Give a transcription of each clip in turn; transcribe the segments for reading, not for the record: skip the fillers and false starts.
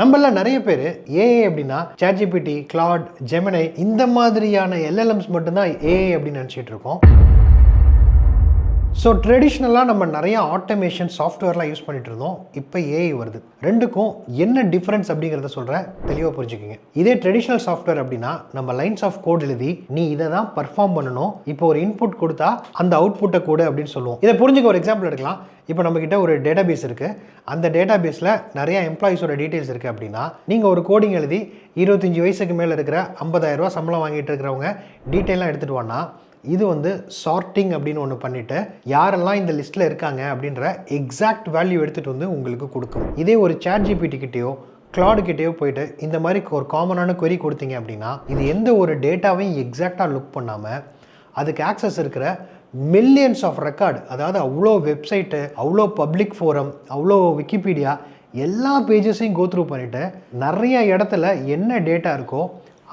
நம்மள நிறைய பேர் ஏஐ அப்படின்னா சாட்ஜிபிடி, கிளாட், ஜெமினை இந்த மாதிரியான எல்எல்எம்ஸ் மட்டும்தான் ஏஐ அப்படின்னு நினச்சிட்டு இருக்கோம். ஸோ ட்ரெடிஷ்னலாக நம்ம நிறைய ஆட்டோமேஷன் சாஃப்ட்வேர்லாம் யூஸ் பண்ணிட்டு இருந்தோம். இப்போ ஏஐ வருது. ரெண்டுக்கும் என்ன டிஃப்ரென்ஸ் அப்படிங்கிறத சொல்கிறேன், தெளிவாக புரிஞ்சுக்கிங்க. இதே ட்ரெடிஷ்னல் சாஃப்ட்வேர் அப்படின்னா நம்ம லைன்ஸ் ஆஃப் கோட் எழுதி நீ இதை தான் பர்ஃபார்ம் பண்ணணும், இப்போ ஒரு இன்புட் கொடுத்தா அந்த அவுட்புட்டை கொடு அப்படின்னு சொல்லுவோம். இதை புரிஞ்சுக்க ஒரு எக்ஸாம்பிள் எடுக்கலாம். இப்போ நம்மக்கிட்ட ஒரு டேட்டாபேஸ் இருக்குது. அந்த டேட்டாபேஸில் நிறைய எம்ப்ளாயிஸோட டீட்டெயில்ஸ் இருக்குது அப்படின்னா நீங்கள் ஒரு கோடிங் எழுதி 25 வயசுக்கு மேலே இருக்கிற 50,000 ரூபா சம்பளம் வாங்கிட்டு இருக்கிறவங்க டீட்டெயிலாம் எடுத்துகிட்டு வானா இது சார்ட்டிங் அப்படின்னு ஒன்று பண்ணிவிட்டு யாரெல்லாம் இந்த லிஸ்ட்டில் இருக்காங்க அப்படின்ற எக்ஸாக்ட் வேல்யூ எடுத்துகிட்டு வந்து உங்களுக்கு கொடுக்கும். இதே ஒரு சாட்ஜிபிடி கிட்டேயோ கிளாடு கிட்டேயோ போயிட்டு இந்த மாதிரி ஒரு காமனான query கொடுத்தீங்க அப்படின்னா இது எந்த ஒரு டேட்டாவையும் எக்ஸாக்டாக லுக் பண்ணாமல் அதுக்கு ஆக்சஸ் இருக்கிற மில்லியன்ஸ் ஆஃப் ரெக்கார்டு, அதாவது அவ்வளோ வெப்சைட்டு, அவ்வளோ பப்ளிக் ஃபோரம், அவ்வளோ விக்கிபீடியா எல்லா பேஜஸையும் கோத்ரூ பண்ணிவிட்டு நிறைய இடத்துல என்ன டேட்டா இருக்கோ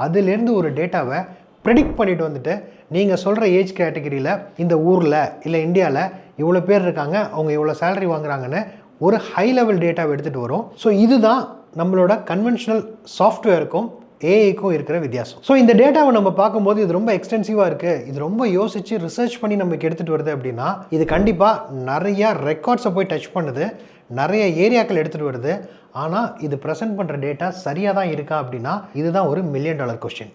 அதுலேருந்து ஒரு டேட்டாவை ப்ரெடிக்ட் பண்ணிட்டு வந்துட்டு நீங்கள் சொல்கிற ஏஜ் கேட்டகரியில் இந்த ஊரில் இல்லை இந்தியாவில் இவ்வளோ பேர் இருக்காங்க, அவங்க இவ்வளோ சேலரி வாங்குறாங்கன்னு ஒரு ஹை லெவல் டேட்டாவை எடுத்துகிட்டு வரும். ஸோ இதுதான் நம்மளோட கன்வென்ஷனல் சாஃப்ட்வேருக்கும் ஏஐக்கும் இருக்கிற வித்தியாசம். ஸோ இந்த டேட்டாவை நம்ம பார்க்கும்போது இது ரொம்ப எக்ஸ்டென்சிவாக இருக்குது, இது ரொம்ப யோசித்து ரிசர்ச் பண்ணி நமக்கு எடுத்துகிட்டு வருது அப்படின்னா இது கண்டிப்பாக நிறையா ரெக்கார்ட்ஸை போய் டச் பண்ணுது, நிறைய ஏரியாக்கள் எடுத்துகிட்டு வருது. ஆனால் இது ப்ரெசென்ட் பண்ணுற டேட்டா சரியாக தான் இருக்கா அப்படின்னா இதுதான் ஒரு $1 மில்லியன் கொஸ்டின்.